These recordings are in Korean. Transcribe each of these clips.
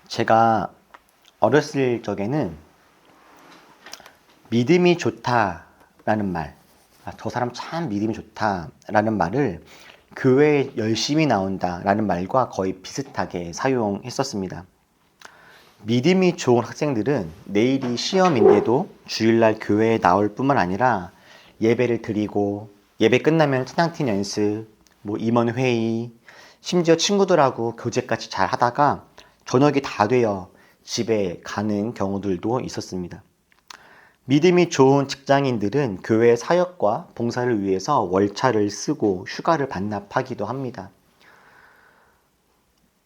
제가 어렸을 적에는 믿음이 좋다라는 말, 저 사람 참 믿음이 좋다라는 말을 교회에 열심히 나온다라는 말과 거의 비슷하게 사용했었습니다. 믿음이 좋은 학생들은 내일이 시험인데도 주일날 교회에 나올 뿐만 아니라 예배를 드리고 예배 끝나면 찬양팀 연습, 임원회의, 심지어 친구들하고 교제까지 잘 하다가 저녁이 다 되어 집에 가는 경우들도 있었습니다. 믿음이 좋은 직장인들은 교회 사역과 봉사를 위해서 월차를 쓰고 휴가를 반납하기도 합니다.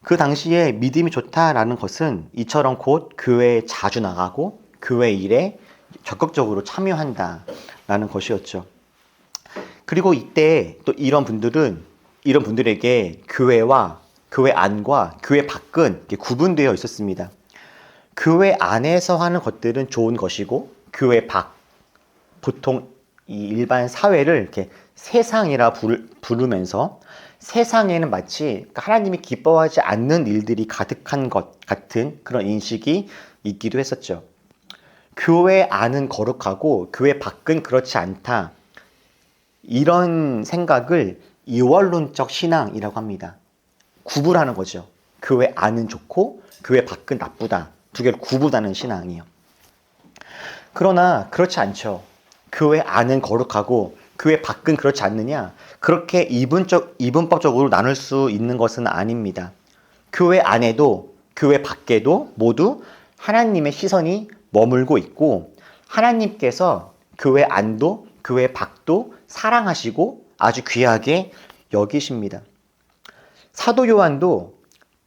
그 당시에 믿음이 좋다라는 것은 이처럼 곧 교회에 자주 나가고 교회 일에 적극적으로 참여한다라는 것이었죠. 그리고 이때 또 이런 분들에게 교회와 교회 안과 교회 밖은 구분되어 있었습니다. 교회 안에서 하는 것들은 좋은 것이고 교회 밖, 보통 이 일반 사회를 이렇게 세상이라 부르면서 세상에는 마치 하나님이 기뻐하지 않는 일들이 가득한 것 같은 그런 인식이 있기도 했었죠. 교회 안은 거룩하고 교회 밖은 그렇지 않다. 이런 생각을 이원론적 신앙이라고 합니다. 구분하는 거죠. 교회 안은 좋고 교회 밖은 나쁘다. 두 개를 구분하는 신앙이에요. 그러나 그렇지 않죠. 교회 안은 거룩하고 교회 밖은 그렇지 않느냐? 그렇게 이분법적으로 나눌 수 있는 것은 아닙니다. 교회 안에도 교회 밖에도 모두 하나님의 시선이 머물고 있고 하나님께서 교회 안도 교회 밖도 사랑하시고 아주 귀하게 여기십니다. 사도 요한도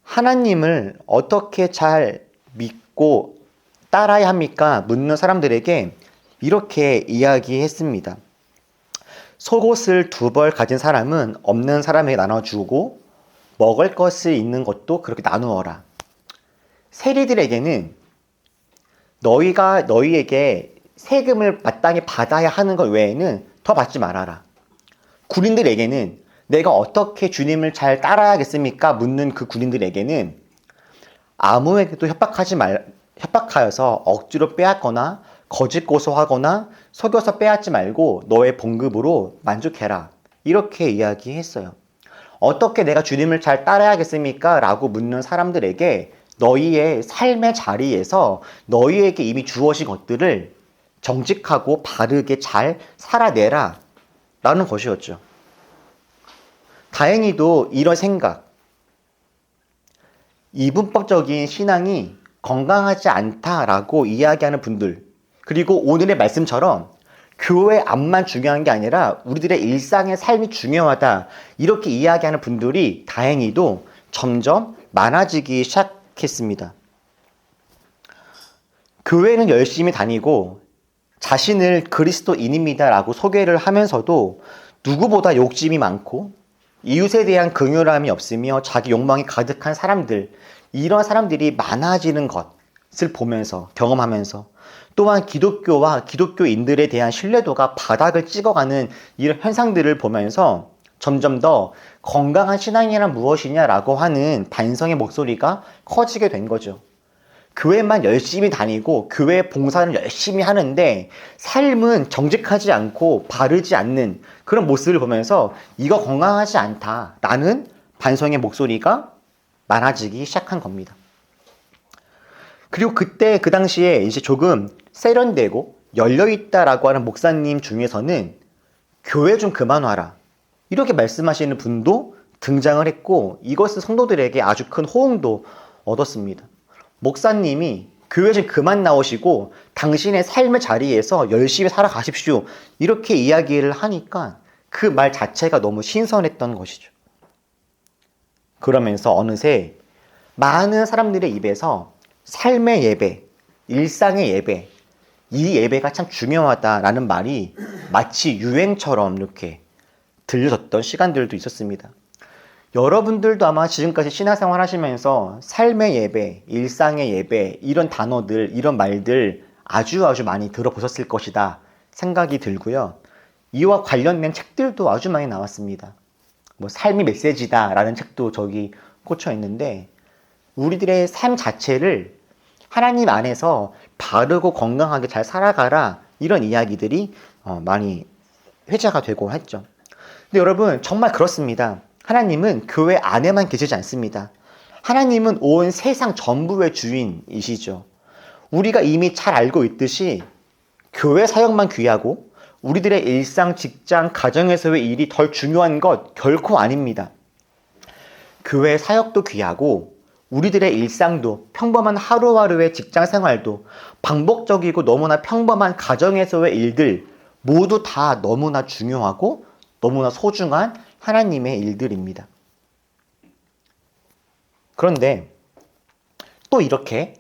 하나님을 어떻게 잘 믿고 따라야 합니까? 묻는 사람들에게 이렇게 이야기했습니다. 속옷을 2벌 가진 사람은 없는 사람에게 나눠주고 먹을 것이 있는 것도 그렇게 나누어라. 세리들에게는 너희가 너희에게 세금을 마땅히 받아야 하는 것 외에는 더 받지 말아라. 군인들에게는 내가 어떻게 주님을 잘 따라야겠습니까? 묻는 그 군인들에게는 아무에게도 협박하여서 억지로 빼앗거나 거짓 고소하거나 속여서 빼앗지 말고 너의 봉급으로 만족해라. 이렇게 이야기했어요. 어떻게 내가 주님을 잘 따라야겠습니까? 라고 묻는 사람들에게 너희의 삶의 자리에서 너희에게 이미 주어진 것들을 정직하고 바르게 잘 살아내라. 라는 것이었죠. 다행히도 이런 생각, 이분법적인 신앙이 건강하지 않다라고 이야기하는 분들, 그리고 오늘의 말씀처럼 교회 안만 중요한 게 아니라 우리들의 일상의 삶이 중요하다 이렇게 이야기하는 분들이 다행히도 점점 많아지기 시작했습니다. 교회는 열심히 다니고 자신을 그리스도인입니다 라고 소개를 하면서도 누구보다 욕심이 많고 이웃에 대한 긍휼함이 없으며 자기 욕망이 가득한 사람들, 이런 사람들이 많아지는 것을 보면서 경험하면서 또한 기독교와 기독교인들에 대한 신뢰도가 바닥을 찍어가는 이런 현상들을 보면서 점점 더 건강한 신앙이란 무엇이냐라고 하는 반성의 목소리가 커지게 된 거죠. 교회만 열심히 다니고 교회 봉사를 열심히 하는데 삶은 정직하지 않고 바르지 않는 그런 모습을 보면서 이거 건강하지 않다라는 반성의 목소리가 많아지기 시작한 겁니다. 그리고 그때 그 당시에 이제 조금 세련되고 열려있다라고 하는 목사님 중에서는 교회 좀 그만 와라 이렇게 말씀하시는 분도 등장을 했고 이것은 성도들에게 아주 큰 호응도 얻었습니다. 목사님이 교회 좀 그만 나오시고 당신의 삶의 자리에서 열심히 살아가십시오 이렇게 이야기를 하니까 그 말 자체가 너무 신선했던 것이죠. 그러면서 어느새 많은 사람들의 입에서 삶의 예배, 일상의 예배, 이 예배가 참 중요하다라는 말이 마치 유행처럼 이렇게 들려졌던 시간들도 있었습니다. 여러분들도 아마 지금까지 신앙생활 하시면서 삶의 예배, 일상의 예배, 이런 단어들, 이런 말들 아주 많이 들어보셨을 것이다 생각이 들고요. 이와 관련된 책들도 아주 많이 나왔습니다. 삶이 메시지다 라는 책도 저기 꽂혀 있는데 우리들의 삶 자체를 하나님 안에서 바르고 건강하게 잘 살아가라, 이런 이야기들이 많이 회자가 되고 했죠. 근데 여러분, 정말 그렇습니다. 하나님은 교회 안에만 계시지 않습니다. 하나님은 온 세상 전부의 주인이시죠. 우리가 이미 잘 알고 있듯이 교회 사역만 귀하고 우리들의 일상, 직장, 가정에서의 일이 덜 중요한 것 결코 아닙니다. 교회 사역도 귀하고 우리들의 일상도, 평범한 하루하루의 직장 생활도, 반복적이고 너무나 평범한 가정에서의 일들 모두 다 너무나 중요하고 너무나 소중한 하나님의 일들입니다. 그런데 또 이렇게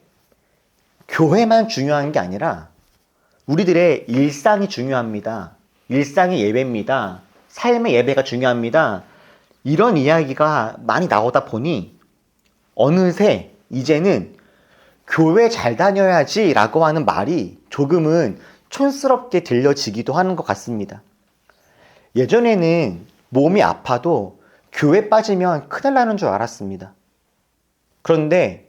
교회만 중요한 게 아니라 우리들의 일상이 중요합니다. 일상이 예배입니다. 삶의 예배가 중요합니다. 이런 이야기가 많이 나오다 보니 어느새 이제는 교회 잘 다녀야지 라고 하는 말이 조금은 촌스럽게 들려지기도 하는 것 같습니다. 예전에는 몸이 아파도 교회 빠지면 큰일 나는 줄 알았습니다. 그런데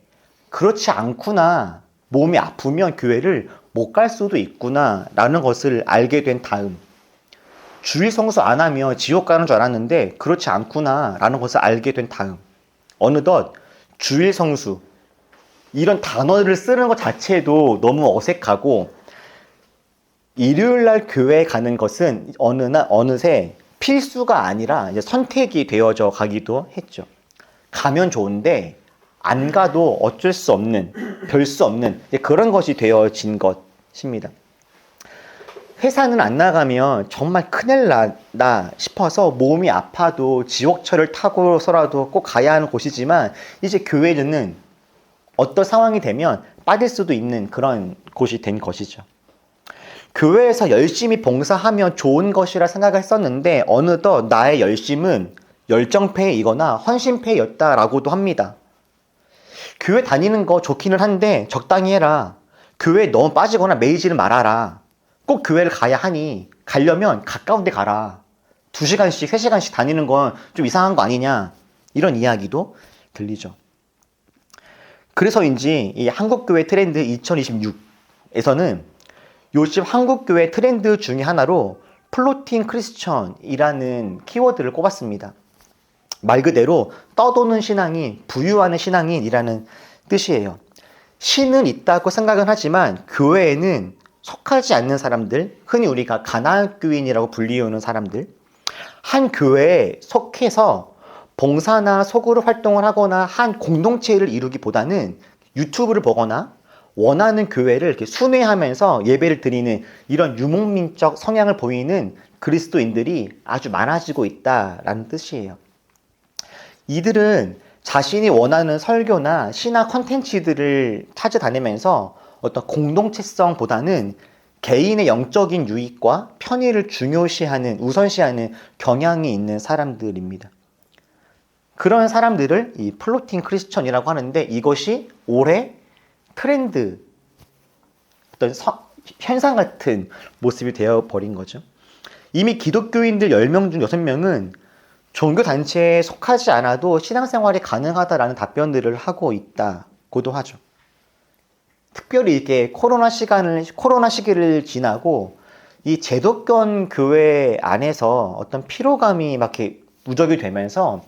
그렇지 않구나, 몸이 아프면 교회를 못 갈 수도 있구나 라는 것을 알게 된 다음, 주일 성수 안 하면 지옥 가는 줄 알았는데 그렇지 않구나 라는 것을 알게 된 다음, 어느덧 주일 성수 이런 단어를 쓰는 것 자체도 너무 어색하고 일요일날 교회에 가는 것은 어느새 필수가 아니라 이제 선택이 되어져 가기도 했죠. 가면 좋은데 안 가도 어쩔 수 없는, 별 수 없는 그런 것이 되어진 것입니다. 회사는 안 나가면 정말 큰일 난다 싶어서 몸이 아파도 지옥철을 타고서라도 꼭 가야 하는 곳이지만 이제 교회는 어떤 상황이 되면 빠질 수도 있는 그런 곳이 된 것이죠. 교회에서 열심히 봉사하면 좋은 것이라 생각을 했었는데 어느덧 나의 열심은 열정페이거나 헌신페이였다라고도 합니다. 교회 다니는 거 좋기는 한데 적당히 해라. 교회에 너무 빠지거나 매이지는 말아라. 꼭 교회를 가야 하니 가려면 가까운 데 가라. 2시간씩 3시간씩 다니는 건 좀 이상한 거 아니냐, 이런 이야기도 들리죠. 그래서인지 이 한국교회 트렌드 2026에서는 요즘 한국교회 트렌드 중에 하나로 플로팅 크리스천이라는 키워드를 꼽았습니다. 말 그대로 떠도는 신앙인, 부유하는 신앙인이라는 뜻이에요. 신은 있다고 생각은 하지만 교회에는 속하지 않는 사람들, 흔히 우리가 가나안교인이라고 불리우는 사람들, 한 교회에 속해서 봉사나 소그룹 활동을 하거나 한 공동체를 이루기보다는 유튜브를 보거나 원하는 교회를 이렇게 순회하면서 예배를 드리는 이런 유목민적 성향을 보이는 그리스도인들이 아주 많아지고 있다라는 뜻이에요. 이들은 자신이 원하는 설교나 신학 컨텐츠들을 찾아다니면서 어떤 공동체성보다는 개인의 영적인 유익과 편의를 중요시하는, 우선시하는 경향이 있는 사람들입니다. 그런 사람들을 이 플로팅 크리스천이라고 하는데 이것이 올해 트렌드, 어떤 현상 같은 모습이 되어버린 거죠. 이미 기독교인들 10명 중 6명은 종교단체에 속하지 않아도 신앙생활이 가능하다라는 답변들을 하고 있다고도 하죠. 특별히 이게 코로나 시기를 지나고 이 제도권 교회 안에서 어떤 피로감이 막 이렇게 누적이 되면서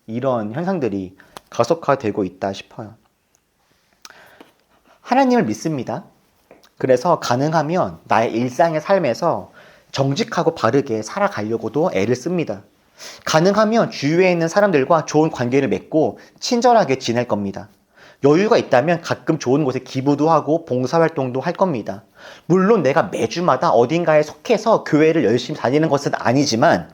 이런 현상들이 가속화되고 있다 싶어요. 하나님을 믿습니다. 그래서 가능하면 나의 일상의 삶에서 정직하고 바르게 살아가려고도 애를 씁니다. 가능하면 주위에 있는 사람들과 좋은 관계를 맺고 친절하게 지낼 겁니다. 여유가 있다면 가끔 좋은 곳에 기부도 하고 봉사활동도 할 겁니다. 물론 내가 매주마다 어딘가에 속해서 교회를 열심히 다니는 것은 아니지만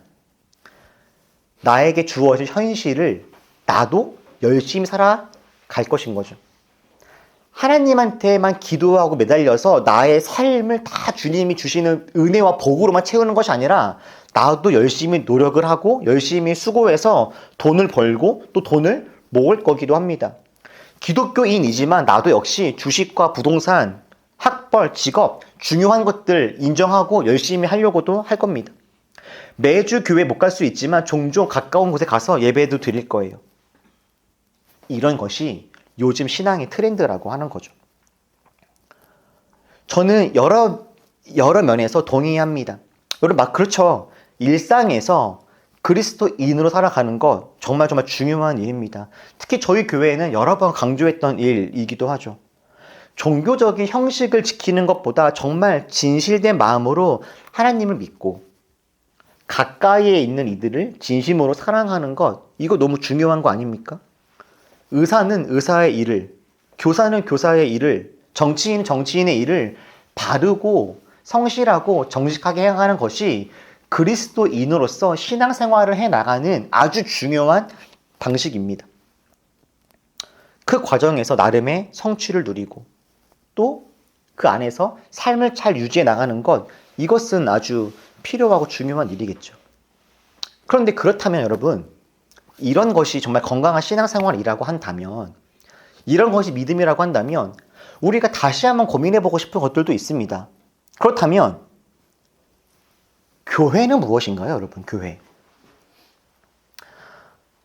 나에게 주어진 현실을 나도 열심히 살아갈 것인 거죠. 하나님한테만 기도하고 매달려서 나의 삶을 다 주님이 주시는 은혜와 복으로만 채우는 것이 아니라 나도 열심히 노력을 하고 열심히 수고해서 돈을 벌고 또 돈을 모을 거기도 합니다. 기독교인이지만 나도 역시 주식과 부동산, 학벌, 직업, 중요한 것들 인정하고 열심히 하려고도 할 겁니다. 매주 교회 못 갈 수 있지만 종종 가까운 곳에 가서 예배도 드릴 거예요. 이런 것이 요즘 신앙의 트렌드라고 하는 거죠. 저는 여러 면에서 동의합니다. 여러분, 막 그렇죠. 일상에서 그리스도인으로 살아가는 것 정말 중요한 일입니다. 특히 저희 교회에는 여러 번 강조했던 일이기도 하죠. 종교적인 형식을 지키는 것보다 정말 진실된 마음으로 하나님을 믿고 가까이에 있는 이들을 진심으로 사랑하는 것, 이거 너무 중요한 거 아닙니까? 의사는 의사의 일을, 교사는 교사의 일을, 정치인은 정치인의 일을 바르고 성실하고 정직하게 해나가는 것이 그리스도인으로서 신앙생활을 해나가는 아주 중요한 방식입니다. 그 과정에서 나름의 성취를 누리고 또 그 안에서 삶을 잘 유지해 나가는 것, 이것은 아주 필요하고 중요한 일이겠죠. 그런데 그렇다면 여러분, 이런 것이 정말 건강한 신앙생활이라고 한다면, 이런 것이 믿음이라고 한다면 우리가 다시 한번 고민해보고 싶은 것들도 있습니다. 그렇다면 교회는 무엇인가요, 여러분? 교회.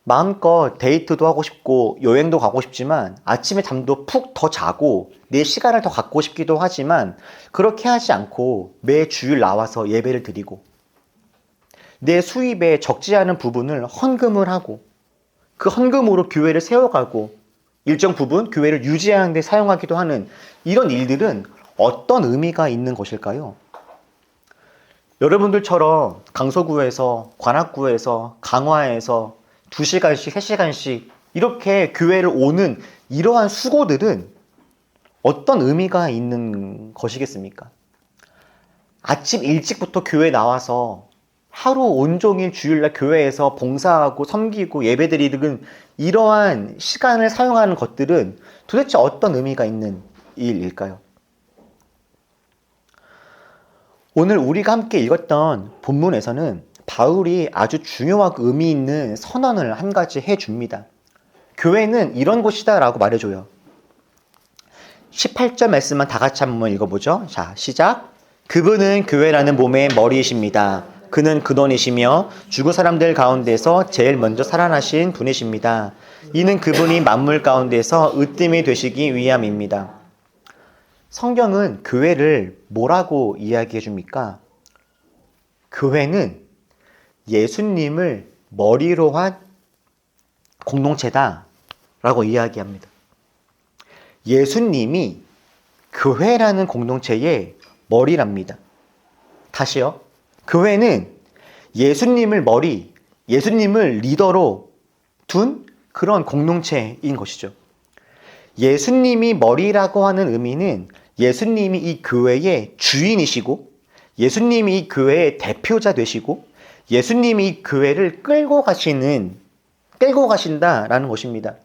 마음껏 데이트도 하고 싶고 여행도 가고 싶지만 아침에 잠도 푹 더 자고 내 시간을 더 갖고 싶기도 하지만 그렇게 하지 않고 매 주일 나와서 예배를 드리고 내 수입에 적지 않은 부분을 헌금을 하고 그 헌금으로 교회를 세워가고 일정 부분 교회를 유지하는 데 사용하기도 하는 이런 일들은 어떤 의미가 있는 것일까요? 여러분들처럼 강서구에서, 관악구에서, 강화에서 2시간씩, 3시간씩 이렇게 교회를 오는 이러한 수고들은 어떤 의미가 있는 것이겠습니까? 아침 일찍부터 교회 나와서 하루 온종일 주일날 교회에서 봉사하고 섬기고 예배드리는 이러한 시간을 사용하는 것들은 도대체 어떤 의미가 있는 일일까요? 오늘 우리가 함께 읽었던 본문에서는 바울이 아주 중요하고 의미 있는 선언을 한 가지 해줍니다. 교회는 이런 곳이다 라고 말해줘요. 18절 말씀만 다 같이 한번 읽어보죠. 자, 시작. 그분은 교회라는 몸의 머리이십니다. 그는 근원이시며 죽은 사람들 가운데서 제일 먼저 살아나신 분이십니다. 이는 그분이 만물 가운데서 으뜸이 되시기 위함입니다. 성경은 교회를 뭐라고 이야기해 줍니까? 교회는 예수님을 머리로 한 공동체다 라고 이야기합니다. 예수님이 교회라는 공동체의 머리랍니다. 다시요. 교회는 예수님을 머리, 예수님을 리더로 둔 그런 공동체인 것이죠. 예수님이 머리라고 하는 의미는 예수님이 이 교회의 주인이시고 예수님이 이 교회의 대표자 되시고 예수님이 이 교회를 끌고 가신다라는 것입니다.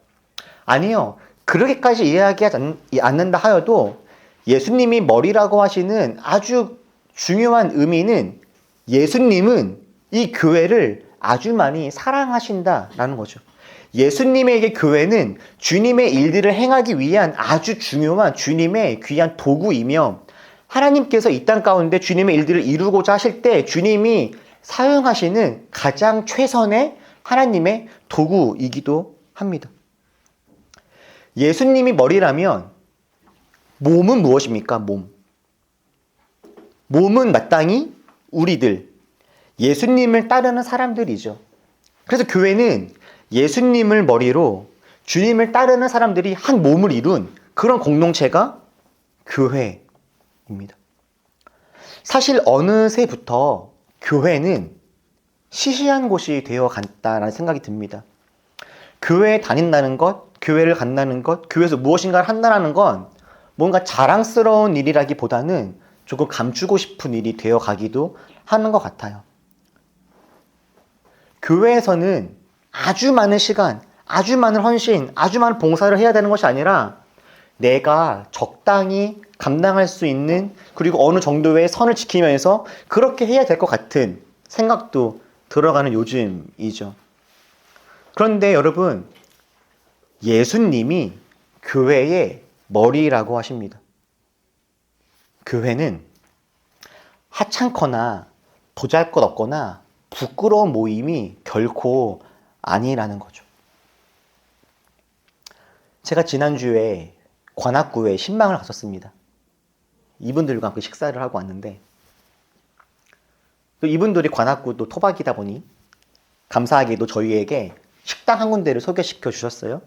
아니요. 그렇게까지 이야기하지 않는다 하여도 예수님이 머리라고 하시는 아주 중요한 의미는 예수님은 이 교회를 아주 많이 사랑하신다라는 거죠. 예수님에게 교회는 주님의 일들을 행하기 위한 아주 중요한 주님의 귀한 도구이며 하나님께서 이 땅 가운데 주님의 일들을 이루고자 하실 때 주님이 사용하시는 가장 최선의 하나님의 도구이기도 합니다. 예수님이 머리라면 몸은 무엇입니까? 몸은 마땅히 우리들, 예수님을 따르는 사람들이죠. 그래서 교회는 예수님을 머리로 주님을 따르는 사람들이 한 몸을 이룬 그런 공동체가 교회입니다. 사실 어느새부터 교회는 시시한 곳이 되어 간다는 생각이 듭니다. 교회에 다닌다는 것, 교회를 간다는 것, 교회에서 무엇인가를 한다는 건 뭔가 자랑스러운 일이라기보다는 조금 감추고 싶은 일이 되어 가기도 하는 것 같아요. 교회에서는 아주 많은 시간, 아주 많은 헌신, 아주 많은 봉사를 해야 되는 것이 아니라 내가 적당히 감당할 수 있는 그리고 어느 정도의 선을 지키면서 그렇게 해야 될 것 같은 생각도 들어가는 요즘이죠. 그런데 여러분, 예수님이 교회의 머리라고 하십니다. 교회는 하찮거나 보잘것없거나 부끄러운 모임이 결코 아니라는 거죠. 제가 지난주에 관악구에 신방을 갔었습니다. 이분들과 함께 식사를 하고 왔는데, 또 이분들이 관악구도 토박이다 보니 감사하게도 저희에게 식당 한 군데를 소개시켜 주셨어요.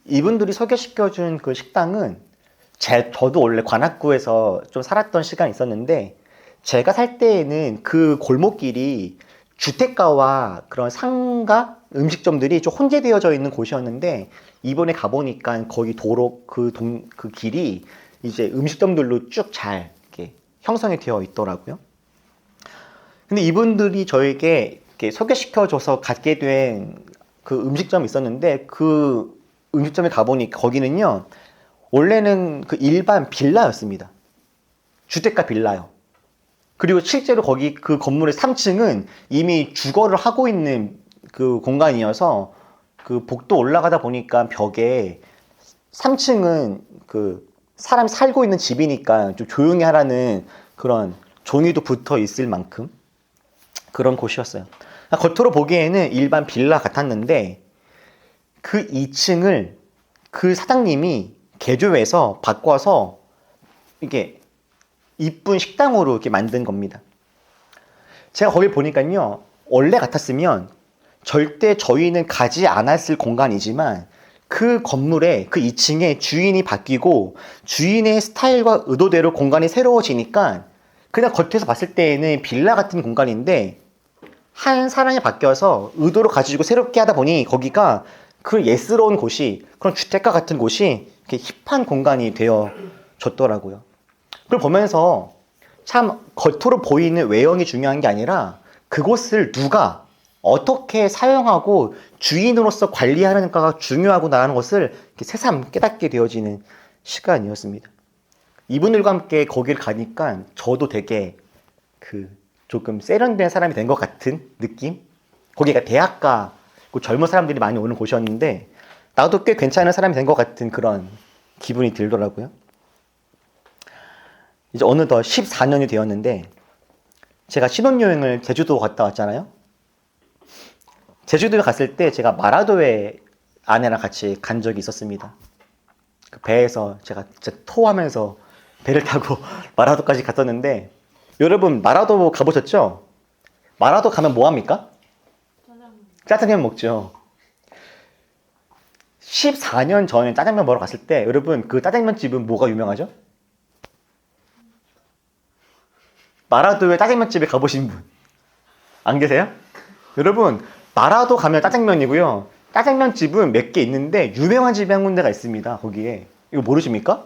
이분들이 소개시켜 준 그 식당은 저도 원래 관악구에서 좀 살았던 시간이 있었는데, 제가 살 때에는 그 골목길이 주택가와 그런 상가 음식점들이 좀 혼재되어져 있는 곳이었는데, 이번에 가보니까 거기 도로 그 길이 이제 음식점들로 쭉 잘 이렇게 형성이 되어 있더라고요. 근데 이분들이 저에게 이렇게 소개시켜줘서 갖게 된 그 음식점이 있었는데, 그 음식점에 가보니 거기는요, 원래는 그 일반 빌라였습니다. 주택가 빌라요. 그리고 실제로 거기 그 건물의 3층은 이미 주거를 하고 있는 그 공간이어서, 그 복도 올라가다 보니까 벽에 3층은 그 사람이 살고 있는 집이니까 좀 조용히 하라는 그런 종이도 붙어 있을 만큼 그런 곳이었어요. 겉으로 보기에는 일반 빌라 같았는데, 그 2층을 그 사장님이 개조해서 바꿔서 이게 이쁜 식당으로 이렇게 만든 겁니다. 제가 거기 보니까요, 원래 같았으면 절대 저희는 가지 않았을 공간이지만, 그 건물에 그 2층에 주인이 바뀌고 주인의 스타일과 의도대로 공간이 새로워지니까 그냥 겉에서 봤을 때에는 빌라 같은 공간인데, 한 사람이 바뀌어서 의도로 가지고 새롭게 하다 보니 거기가 그 예스러운 곳이, 그런 주택가 같은 곳이 이렇게 힙한 공간이 되어졌더라고요. 그걸 보면서 참 겉으로 보이는 외형이 중요한 게 아니라 그곳을 누가 어떻게 사용하고 주인으로서 관리하는가가 중요하구나라는 것을 이렇게 새삼 깨닫게 되어지는 시간이었습니다. 이분들과 함께 거기를 가니까 저도 되게 조금 세련된 사람이 된 것 같은 느낌? 거기가 대학가, 젊은 사람들이 많이 오는 곳이었는데, 나도 꽤 괜찮은 사람이 된 것 같은 그런 기분이 들더라고요. 이제 어느덧 14년이 되었는데, 제가 신혼여행을 제주도 갔다 왔잖아요. 제주도에 갔을 때 제가 마라도에 아내랑 같이 간 적이 있었습니다. 그 배에서 제가 진짜 토하면서 배를 타고 마라도까지 갔었는데, 여러분 마라도 가보셨죠? 마라도 가면 뭐 합니까? 짜장면 먹죠. 14년 전에 짜장면 먹으러 갔을 때, 여러분 그 짜장면 집은 뭐가 유명하죠? 마라도에 짜장면 집에 가보신 분 안 계세요? 여러분 마라도 가면 짜장면이고요, 짜장면 집은 몇 개 있는데 유명한 집이 한 군데가 있습니다. 거기에 이거 모르십니까?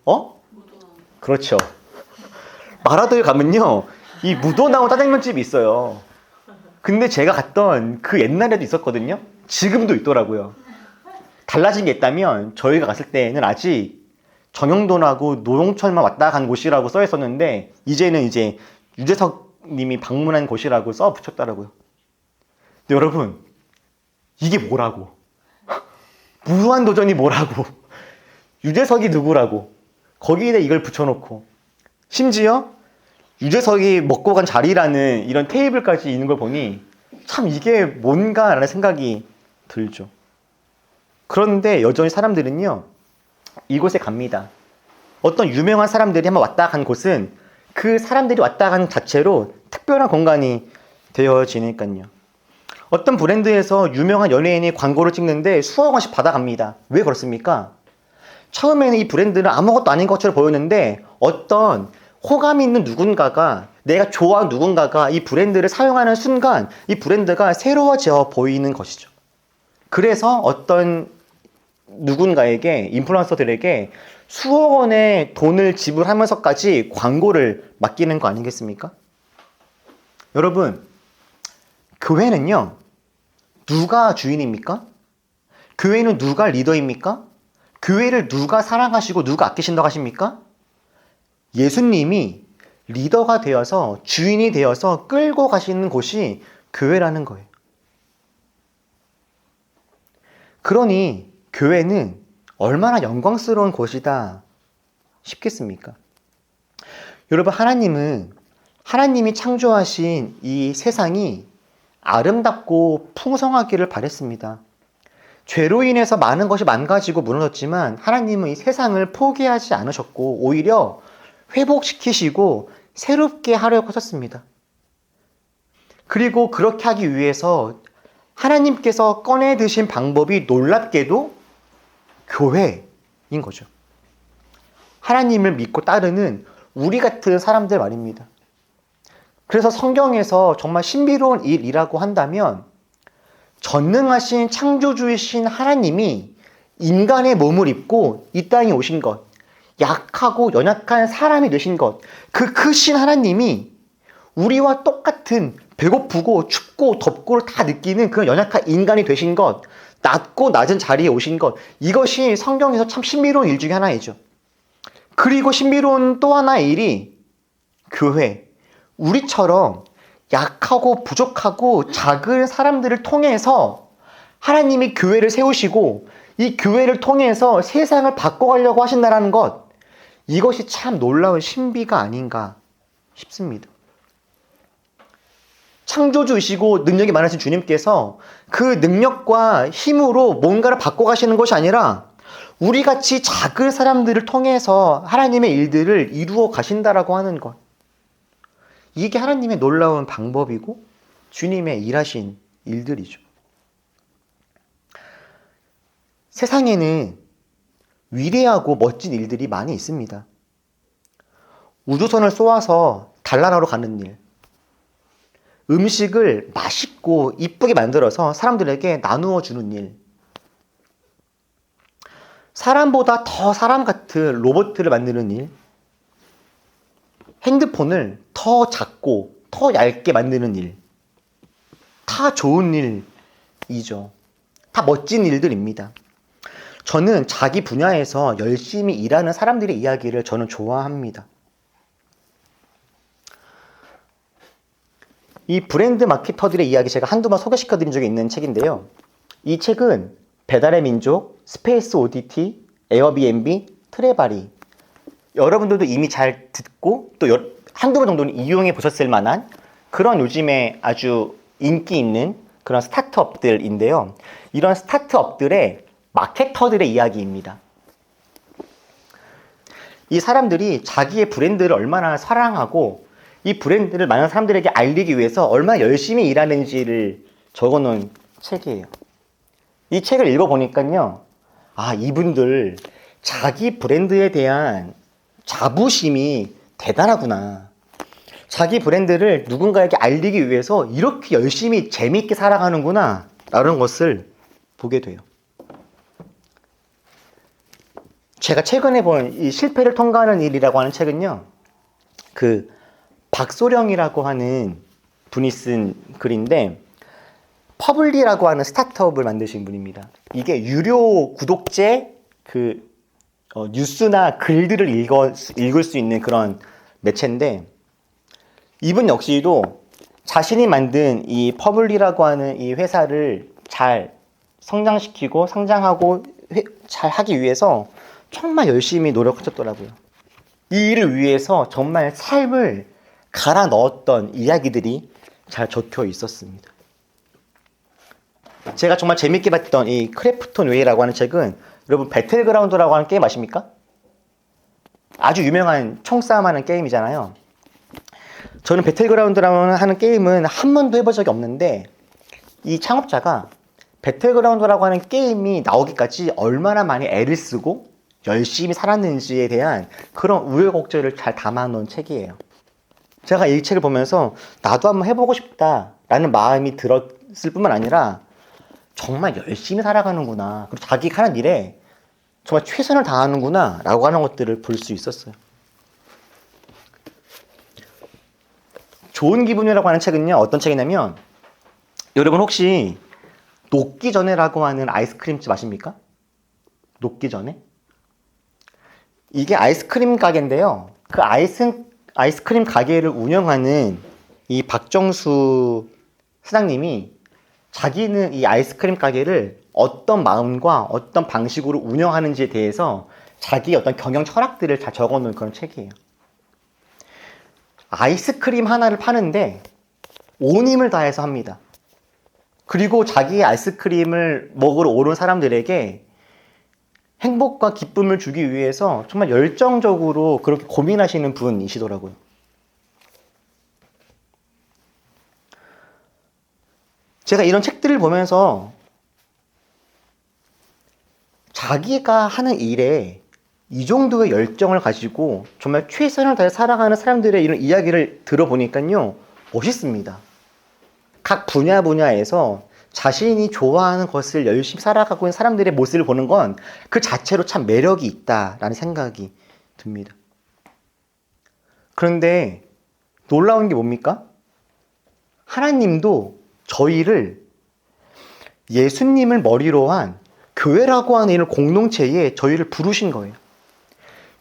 어? 그렇죠. 마라도에 가면요, 이 무도 나온 짜장면 집이 있어요. 근데 제가 갔던 그 옛날에도 있었거든요. 지금도 있더라고요. 달라진 게 있다면, 저희가 갔을 때는 아직 정영돈하고 노동철만 왔다 간 곳이라고 써 있었는데, 이제는 이제 유재석 님이 방문한 곳이라고 써 붙였더라고요. 근데 여러분, 이게 뭐라고? 무한도전이 뭐라고? 유재석이 누구라고? 거기에 이걸 붙여놓고, 심지어 유재석이 먹고 간 자리라는 이런 테이블까지 있는 걸 보니 참 이게 뭔가라는 생각이 들죠. 그런데 여전히 사람들은요, 이곳에 갑니다. 어떤 유명한 사람들이 한번 왔다 간 곳은 그 사람들이 왔다 간 자체로 특별한 공간이 되어지니까요. 어떤 브랜드에서 유명한 연예인이 광고를 찍는데 수억 원씩 받아갑니다. 왜 그렇습니까? 처음에는 이 브랜드는 아무것도 아닌 것처럼 보였는데, 어떤 호감 있는 누군가가, 내가 좋아하는 누군가가 이 브랜드를 사용하는 순간 이 브랜드가 새로워져 보이는 것이죠. 그래서 어떤 누군가에게, 인플루언서들에게 수억 원의 돈을 지불하면서까지 광고를 맡기는 거 아니겠습니까? 여러분, 교회는요, 누가 주인입니까? 교회는 누가 리더입니까? 교회를 누가 사랑하시고 누가 아끼신다고 하십니까? 예수님이 리더가 되어서, 주인이 되어서 끌고 가시는 곳이 교회라는 거예요. 그러니 교회는 얼마나 영광스러운 곳이다 싶겠습니까? 여러분, 하나님이 창조하신 이 세상이 아름답고 풍성하기를 바랬습니다. 죄로 인해서 많은 것이 망가지고 무너졌지만 하나님은 이 세상을 포기하지 않으셨고 오히려 회복시키시고 새롭게 하려고 하셨습니다. 그리고 그렇게 하기 위해서 하나님께서 꺼내 드신 방법이 놀랍게도 교회인 거죠. 하나님을 믿고 따르는 우리 같은 사람들 말입니다. 그래서 성경에서 정말 신비로운 일이라고 한다면 전능하신 창조주이신 하나님이 인간의 몸을 입고 이 땅에 오신 것, 약하고 연약한 사람이 되신 것, 그 크신 하나님이 우리와 똑같은 배고프고 춥고 덥고를 다 느끼는 그런 연약한 인간이 되신 것, 낮고 낮은 자리에 오신 것, 이것이 성경에서 참 신비로운 일 중에 하나이죠. 그리고 신비로운 또 하나의 일이 교회, 우리처럼 약하고 부족하고 작은 사람들을 통해서 하나님이 교회를 세우시고 이 교회를 통해서 세상을 바꿔가려고 하신다는 것, 이것이 참 놀라운 신비가 아닌가 싶습니다. 창조주이시고 능력이 많으신 주님께서 그 능력과 힘으로 뭔가를 바꿔가시는 것이 아니라 우리같이 작은 사람들을 통해서 하나님의 일들을 이루어 가신다라고 하는 것, 이게 하나님의 놀라운 방법이고 주님의 일하신 일들이죠. 세상에는 위대하고 멋진 일들이 많이 있습니다. 우주선을 쏘아서 달 나라로 가는 일, 음식을 맛있고 이쁘게 만들어서 사람들에게 나누어 주는 일, 사람보다 더 사람 같은 로봇을 만드는 일, 핸드폰을 더 작고 더 얇게 만드는 일, 다 좋은 일이죠. 다 멋진 일들입니다. 저는 자기 분야에서 열심히 일하는 사람들의 이야기를 저는 좋아합니다. 이 브랜드 마케터들의 이야기 제가 한두 번 소개시켜드린 적이 있는 책인데요. 이 책은 배달의 민족, 스페이스 ODT, 에어비앤비, 트레바리, 여러분들도 이미 잘 듣고 또 한두 번 정도는 이용해 보셨을 만한 그런 요즘에 아주 인기 있는 그런 스타트업들인데요. 이런 스타트업들의 마케터들의 이야기입니다. 이 사람들이 자기의 브랜드를 얼마나 사랑하고 이 브랜드를 많은 사람들에게 알리기 위해서 얼마나 열심히 일하는지를 적어놓은 책이에요. 이 책을 읽어보니까요, 아, 이분들 자기 브랜드에 대한 자부심이 대단하구나. 자기 브랜드를 누군가에게 알리기 위해서 이렇게 열심히 재미있게 살아가는구나 라는 것을 보게 돼요. 제가 최근에 본 이 실패를 통과하는 일이라고 하는 책은요, 그 박소령이라고 하는 분이 쓴 글인데, 퍼블리라고 하는 스타트업을 만드신 분입니다. 이게 유료 구독제 뉴스나 글들을 읽을 수 있는 그런 매체인데, 이분 역시도 자신이 만든 이 퍼블리라고 하는 이 회사를 잘 성장시키고 성장하고 잘 하기 위해서 정말 열심히 노력하셨더라고요. 이 일을 위해서 정말 삶을 갈아 넣었던 이야기들이 잘 적혀 있었습니다. 제가 정말 재밌게 봤던 이 크래프톤 웨이라고 하는 책은, 여러분 배틀그라운드라고 하는 게임 아십니까? 아주 유명한 총싸움하는 게임이잖아요. 저는 배틀그라운드라고 하는 게임은 한 번도 해본 적이 없는데, 이 창업자가 배틀그라운드라고 하는 게임이 나오기까지 얼마나 많이 애를 쓰고 열심히 살았는지에 대한 그런 우여곡절을 잘 담아놓은 책이에요. 제가 이 책을 보면서 나도 한번 해보고 싶다라는 마음이 들었을 뿐만 아니라 정말 열심히 살아가는구나, 그리고 자기가 하는 일에 정말 최선을 다하는구나 라고 하는 것들을 볼 수 있었어요. 좋은 기분이라고 하는 책은요, 어떤 책이냐면, 여러분 혹시 녹기 전에라고 하는 아이스크림집 아십니까? 녹기 전에? 이게 아이스크림 가게인데요, 그 아이스크림 가게를 운영하는 이 박정수 사장님이 자기는 이 아이스크림 가게를 어떤 마음과 어떤 방식으로 운영하는지에 대해서 자기의 어떤 경영 철학들을 잘 적어놓은 그런 책이에요. 아이스크림 하나를 파는데 온 힘을 다해서 합니다. 그리고 자기의 아이스크림을 먹으러 오는 사람들에게 행복과 기쁨을 주기 위해서 정말 열정적으로 그렇게 고민하시는 분이시더라고요. 제가 이런 책들을 보면서 자기가 하는 일에 이 정도의 열정을 가지고 정말 최선을 다해 살아가는 사람들의 이런 이야기를 들어보니까요, 멋있습니다. 각 분야에서 자신이 좋아하는 것을 열심히 살아가고 있는 사람들의 모습을 보는 건 그 자체로 참 매력이 있다라는 생각이 듭니다. 그런데 놀라운 게 뭡니까? 하나님도 저희를 예수님을 머리로 한 교회라고 하는 이런 공동체에 저희를 부르신 거예요.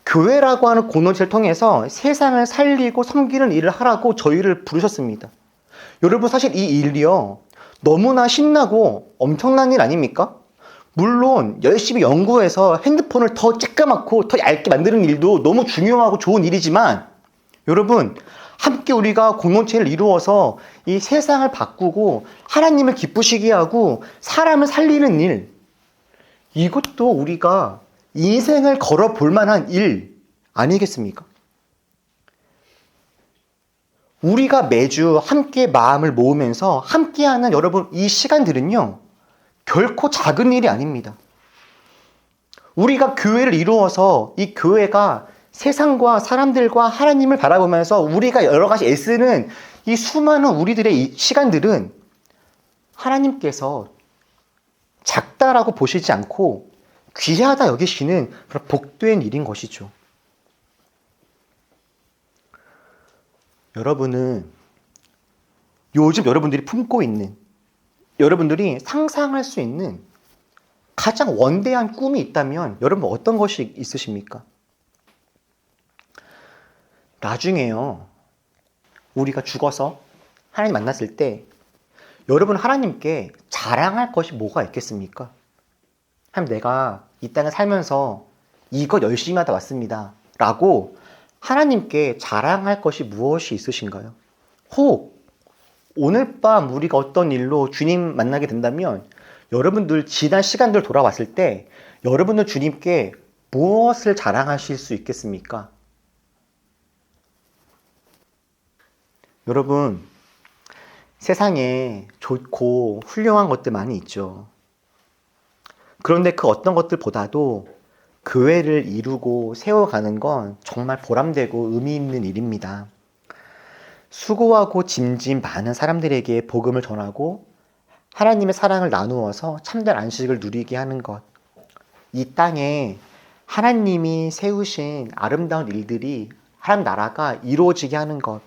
교회라고 하는 공동체를 통해서 세상을 살리고 섬기는 일을 하라고 저희를 부르셨습니다. 여러분, 사실 이 일이요, 너무나 신나고 엄청난 일 아닙니까? 물론 열심히 연구해서 핸드폰을 더 쬐끄맣고 더 얇게 만드는 일도 너무 중요하고 좋은 일이지만, 여러분, 함께 우리가 공동체를 이루어서 이 세상을 바꾸고 하나님을 기쁘시게 하고 사람을 살리는 일, 이것도 우리가 인생을 걸어볼 만한 일 아니겠습니까? 우리가 매주 함께 마음을 모으면서 함께하는 여러분, 이 시간들은요, 결코 작은 일이 아닙니다. 우리가 교회를 이루어서 이 교회가 세상과 사람들과 하나님을 바라보면서 우리가 여러 가지 애쓰는 이 수많은 우리들의 이 시간들은 하나님께서 작다라고 보시지 않고 귀하다 여기시는 그런 복된 일인 것이죠. 여러분은 요즘 여러분들이 품고 있는, 여러분들이 상상할 수 있는 가장 원대한 꿈이 있다면 여러분 어떤 것이 있으십니까? 나중에요, 우리가 죽어서 하나님 만났을 때 여러분 하나님께 자랑할 것이 뭐가 있겠습니까? 하나님, 내가 이 땅에 살면서 이것 열심히 하다 왔습니다 라고 하나님께 자랑할 것이 무엇이 있으신가요? 혹 오늘 밤 우리가 어떤 일로 주님 만나게 된다면 여러분들 지난 시간들 돌아왔을 때 여러분들 주님께 무엇을 자랑하실 수 있겠습니까? 여러분, 세상에 좋고 훌륭한 것들 많이 있죠. 그런데 그 어떤 것들보다도 교회를 이루고 세워가는 건 정말 보람되고 의미 있는 일입니다. 수고하고 짐진 많은 사람들에게 복음을 전하고 하나님의 사랑을 나누어서 참된 안식을 누리게 하는 것, 이 땅에 하나님이 세우신 아름다운 일들이 하나님 나라가 이루어지게 하는 것,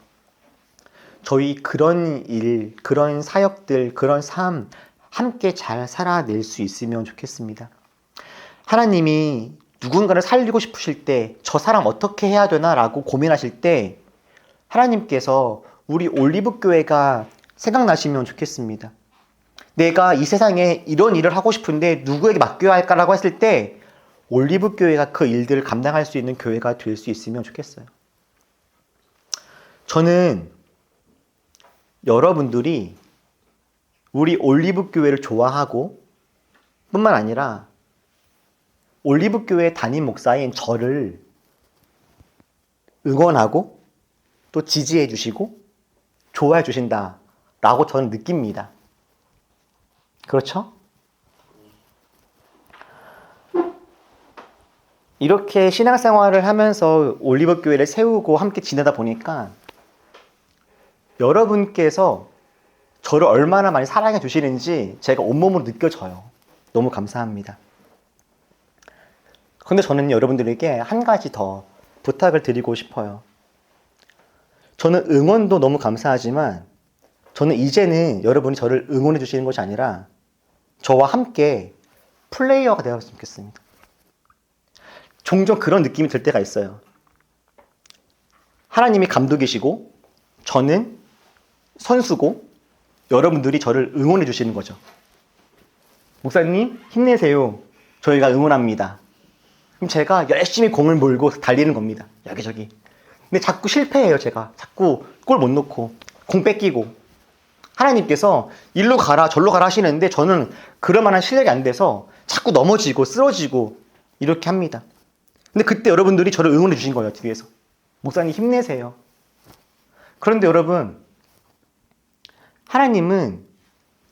저희 그런 일, 그런 사역들, 그런 삶 함께 잘 살아낼 수 있으면 좋겠습니다. 하나님이 누군가를 살리고 싶으실 때 저 사람 어떻게 해야 되나 라고 고민하실 때 하나님께서 우리 올리브교회가 생각나시면 좋겠습니다. 내가 이 세상에 이런 일을 하고 싶은데 누구에게 맡겨야 할까라고 했을 때 올리브교회가 그 일들을 감당할 수 있는 교회가 될 수 있으면 좋겠어요. 저는 여러분들이 우리 올리브교회를 좋아하고 뿐만 아니라 올리브교회 담임 목사인 저를 응원하고 또 지지해 주시고 좋아해 주신다라고 저는 느낍니다. 그렇죠? 이렇게 신앙생활을 하면서 올리브교회를 세우고 함께 지내다 보니까 여러분께서 저를 얼마나 많이 사랑해 주시는지 제가 온몸으로 느껴져요. 너무 감사합니다. 근데 저는 여러분들에게 한 가지 더 부탁을 드리고 싶어요. 저는 응원도 너무 감사하지만 저는 이제는 여러분이 저를 응원해 주시는 것이 아니라 저와 함께 플레이어가 되었으면 좋겠습니다. 종종 그런 느낌이 들 때가 있어요. 하나님이 감독이시고 저는 선수고 여러분들이 저를 응원해 주시는 거죠. 목사님 힘내세요. 저희가 응원합니다. 그럼 제가 열심히 공을 몰고 달리는 겁니다. 여기저기. 근데 자꾸 실패해요. 제가 자꾸 골 못 넣고 공 뺏기고 하나님께서 일로 가라 절로 가라 하시는데 저는 그럴 만한 실력이 안 돼서 자꾸 넘어지고 쓰러지고 이렇게 합니다. 근데 그때 여러분들이 저를 응원해 주신 거예요. 뒤에서. 목사님 힘내세요. 그런데 여러분, 하나님은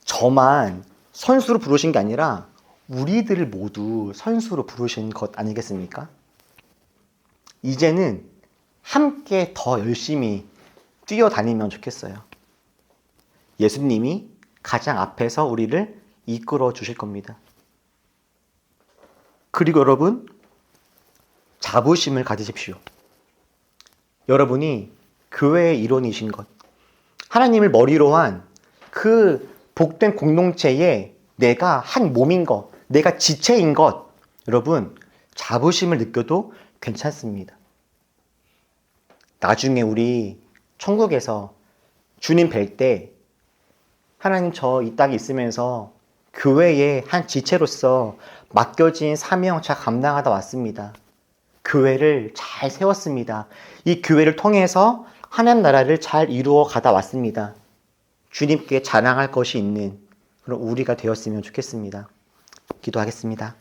저만 선수로 부르신 게 아니라 우리들을 모두 선수로 부르신 것 아니겠습니까? 이제는 함께 더 열심히 뛰어다니면 좋겠어요. 예수님이 가장 앞에서 우리를 이끌어 주실 겁니다. 그리고 여러분, 자부심을 가지십시오. 여러분이 교회의 일원이신 것, 하나님을 머리로 한 그 복된 공동체에 내가 한 몸인 것, 내가 지체인 것, 여러분 자부심을 느껴도 괜찮습니다. 나중에 우리 천국에서 주님 뵐 때 하나님 저 이 땅에 있으면서 교회의 한 지체로서 맡겨진 사명 잘 감당하다 왔습니다. 교회를 잘 세웠습니다. 이 교회를 통해서 하나님 나라를 잘 이루어 가다 왔습니다. 주님께 자랑할 것이 있는 그런 우리가 되었으면 좋겠습니다. 기도하겠습니다.